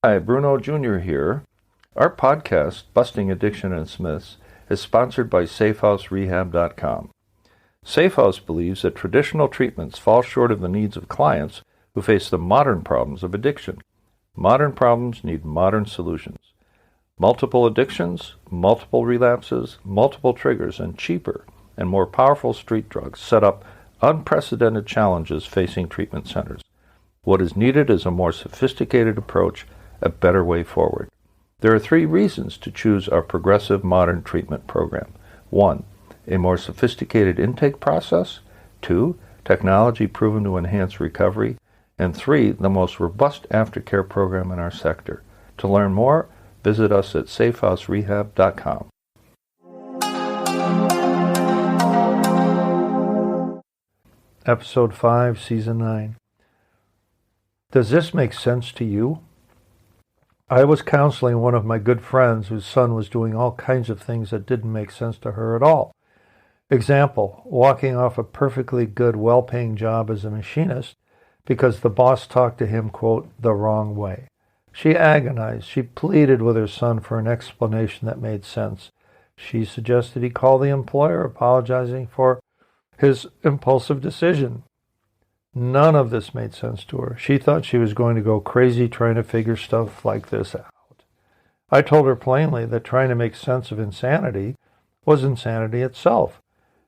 Hi, Bruno Jr. here. Our podcast, Busting Addiction and Myths, is sponsored by SafeHouseRehab.com. SafeHouse believes that traditional treatments fall short of the needs of clients who face the modern problems of addiction. Modern problems need modern solutions. Multiple addictions, multiple relapses, multiple triggers, and cheaper and more powerful street drugs set up unprecedented challenges facing treatment centers. What is needed is a more sophisticated approach, a better way forward. There are 3 reasons to choose our progressive modern treatment program. 1, a more sophisticated intake process. 2, technology proven to enhance recovery. And 3, the most robust aftercare program in our sector. To learn more, visit us at safehouserehab.com. Episode 5, Season 9. Does this make sense to you? I was counseling one of my good friends whose son was doing all kinds of things that didn't make sense to her at all. Example, walking off a perfectly good, well-paying job as a machinist because the boss talked to him, quote, the wrong way. She agonized. She pleaded with her son for an explanation that made sense. She suggested he call the employer, apologizing for his impulsive decision. None of this made sense to her. She thought she was going to go crazy trying to figure stuff like this out. I told her plainly that trying to make sense of insanity was insanity itself.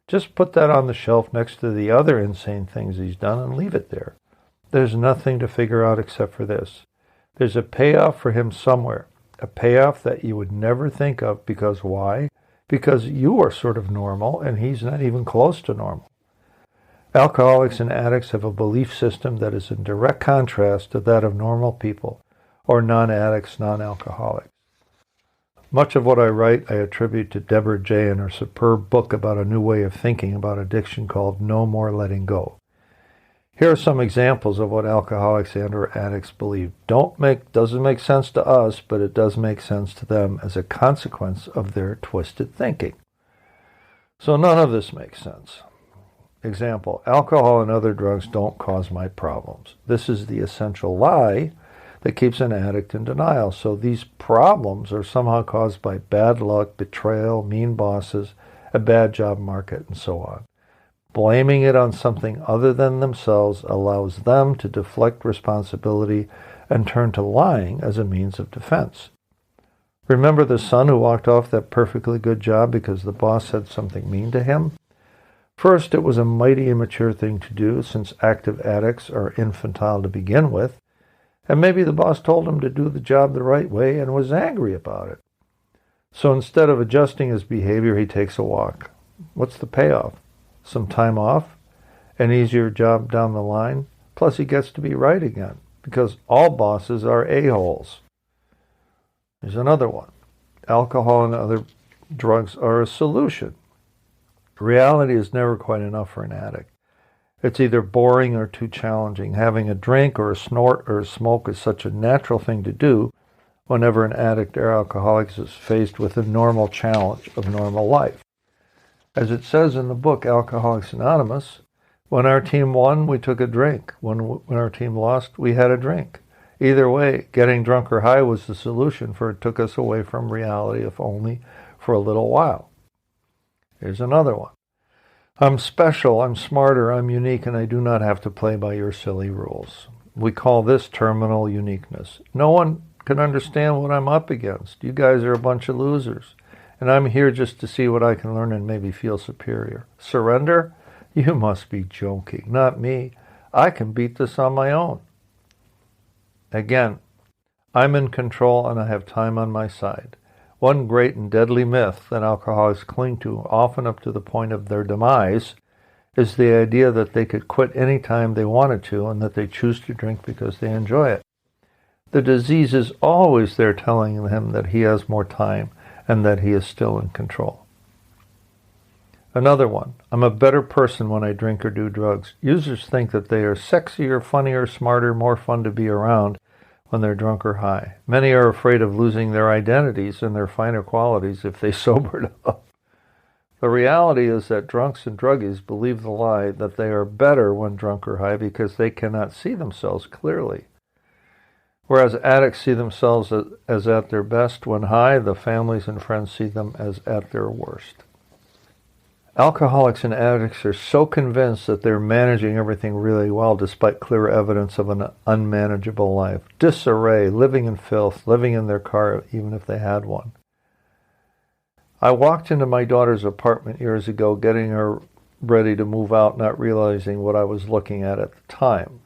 Just put that on the shelf next to the other insane things he's done and leave it there. There's nothing to figure out except for this. There's a payoff for him somewhere, a payoff that you would never think of because why? Because you are sort of normal and he's not even close to normal. Alcoholics and addicts have a belief system that is in direct contrast to that of normal people, or non-addicts, non-alcoholics. Much of what I write I attribute to Deborah J. and her superb book about a new way of thinking about addiction called No More Letting Go. Here are some examples of what alcoholics and or addicts believe. Doesn't make sense to us, but it does make sense to them as a consequence of their twisted thinking. So none of this makes sense. Example, alcohol and other drugs don't cause my problems. This is the essential lie that keeps an addict in denial. So these problems are somehow caused by bad luck, betrayal, mean bosses, a bad job market, and so on. Blaming it on something other than themselves allows them to deflect responsibility and turn to lying as a means of defense. Remember the son who walked off that perfectly good job because the boss said something mean to him? First, it was a mighty immature thing to do, since active addicts are infantile to begin with, and maybe the boss told him to do the job the right way and was angry about it. So instead of adjusting his behavior, he takes a walk. What's the payoff? Some time off? An easier job down the line? Plus he gets to be right again, because all bosses are a-holes. There's another one. Alcohol and other drugs are a solution. Reality is never quite enough for an addict. It's either boring or too challenging. Having a drink or a snort or a smoke is such a natural thing to do whenever an addict or alcoholic is faced with a normal challenge of normal life. As it says in the book Alcoholics Anonymous, when our team won, we took a drink. When our team lost, we had a drink. Either way, getting drunk or high was the solution, for it took us away from reality, if only for a little while. Here's another one. I'm special, I'm smarter, I'm unique, and I do not have to play by your silly rules. We call this terminal uniqueness. No one can understand what I'm up against. You guys are a bunch of losers, and I'm here just to see what I can learn and maybe feel superior. Surrender? You must be joking, not me. I can beat this on my own. Again, I'm in control and I have time on my side. One great and deadly myth that alcoholics cling to, often up to the point of their demise, is the idea that they could quit any time they wanted to and that they choose to drink because they enjoy it. The disease is always there telling him that he has more time and that he is still in control. Another one. I'm a better person when I drink or do drugs. Users think that they are sexier, funnier, smarter, more fun to be around when they're drunk or high. Many are afraid of losing their identities and their finer qualities if they sobered up. The reality is that drunks and druggies believe the lie that they are better when drunk or high because they cannot see themselves clearly. Whereas addicts see themselves as at their best when high, the families and friends see them as at their worst. Alcoholics and addicts are so convinced that they're managing everything really well despite clear evidence of an unmanageable life. Disarray, living in filth, living in their car even if they had one. I walked into my daughter's apartment years ago getting her ready to move out, not realizing what I was looking at the time.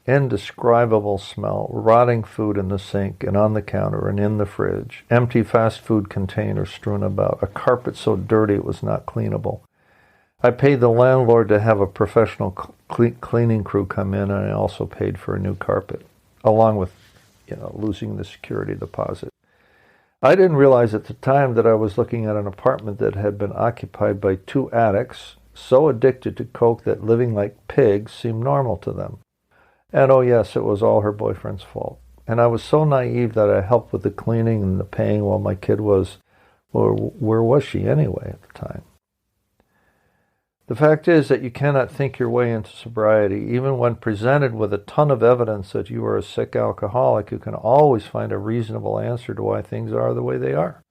Indescribable smell, rotting food in the sink and on the counter and in the fridge, empty fast food containers strewn about, a carpet so dirty it was not cleanable. I paid the landlord to have a professional cleaning crew come in, and I also paid for a new carpet, along with, losing the security deposit. I didn't realize at the time that I was looking at an apartment that had been occupied by two addicts, so addicted to coke that living like pigs seemed normal to them. And oh yes, it was all her boyfriend's fault. And I was so naive that I helped with the cleaning and the paying while my kid was, well, where was she anyway at the time? The fact is that you cannot think your way into sobriety. Even when presented with a ton of evidence that you are a sick alcoholic, you can always find a reasonable answer to why things are the way they are.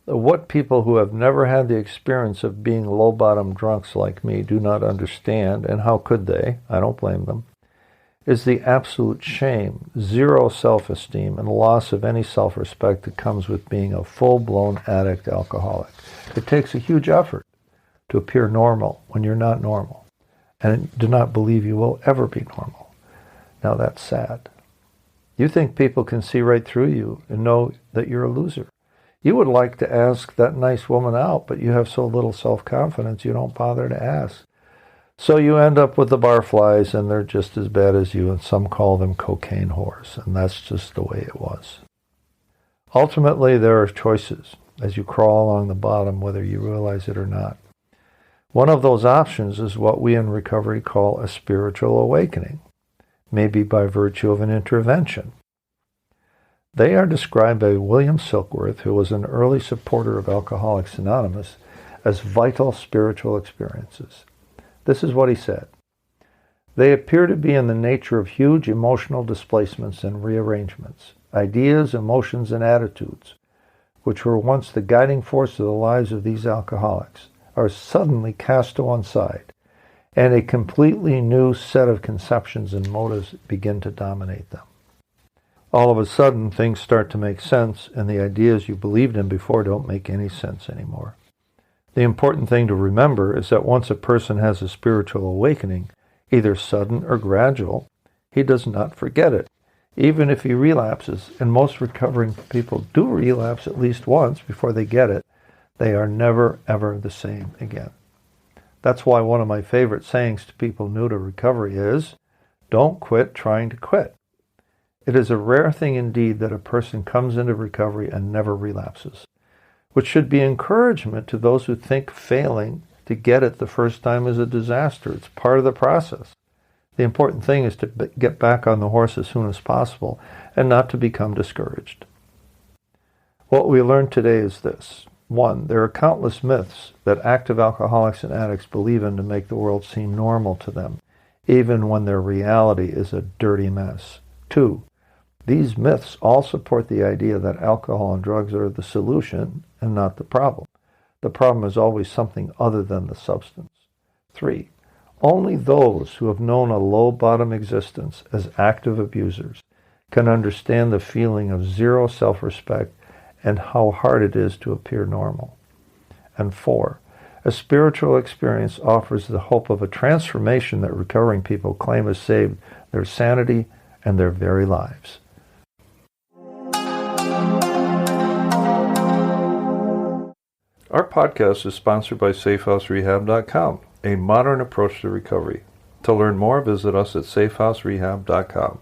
What people who have never had the experience of being low-bottom drunks like me do not understand, and how could they, I don't blame them, is the absolute shame, zero self-esteem, and loss of any self-respect that comes with being a full-blown addict alcoholic. It takes a huge effort to appear normal when you're not normal, and do not believe you will ever be normal. Now that's sad. You think people can see right through you and know that you're a loser. You would like to ask that nice woman out, but you have so little self-confidence you don't bother to ask. So you end up with the barflies, and they're just as bad as you, and some call them cocaine whores, and that's just the way it was. Ultimately, there are choices as you crawl along the bottom, whether you realize it or not. One of those options is what we in recovery call a spiritual awakening, maybe by virtue of an intervention. They are described by William Silkworth, who was an early supporter of Alcoholics Anonymous, as vital spiritual experiences. This is what he said. They appear to be in the nature of huge emotional displacements and rearrangements, ideas, emotions, and attitudes, which were once the guiding force of the lives of these alcoholics, are suddenly cast to one side, and a completely new set of conceptions and motives begin to dominate them. All of a sudden, things start to make sense, and the ideas you believed in before don't make any sense anymore. The important thing to remember is that once a person has a spiritual awakening, either sudden or gradual, he does not forget it, even if he relapses, and most recovering people do relapse at least once before they get it. They are never, ever the same again. That's why one of my favorite sayings to people new to recovery is, don't quit trying to quit. It is a rare thing indeed that a person comes into recovery and never relapses, which should be encouragement to those who think failing to get it the first time is a disaster. It's part of the process. The important thing is to get back on the horse as soon as possible and not to become discouraged. What we learned today is this. 1. There are countless myths that active alcoholics and addicts believe in to make the world seem normal to them, even when their reality is a dirty mess. 2. These myths all support the idea that alcohol and drugs are the solution and not the problem. The problem is always something other than the substance. 3. Only those who have known a low-bottom existence as active abusers can understand the feeling of zero self-respect and how hard it is to appear normal. And 4, a spiritual experience offers the hope of a transformation that recovering people claim has saved their sanity and their very lives. Our podcast is sponsored by SafeHouseRehab.com, a modern approach to recovery. To learn more, visit us at SafeHouseRehab.com.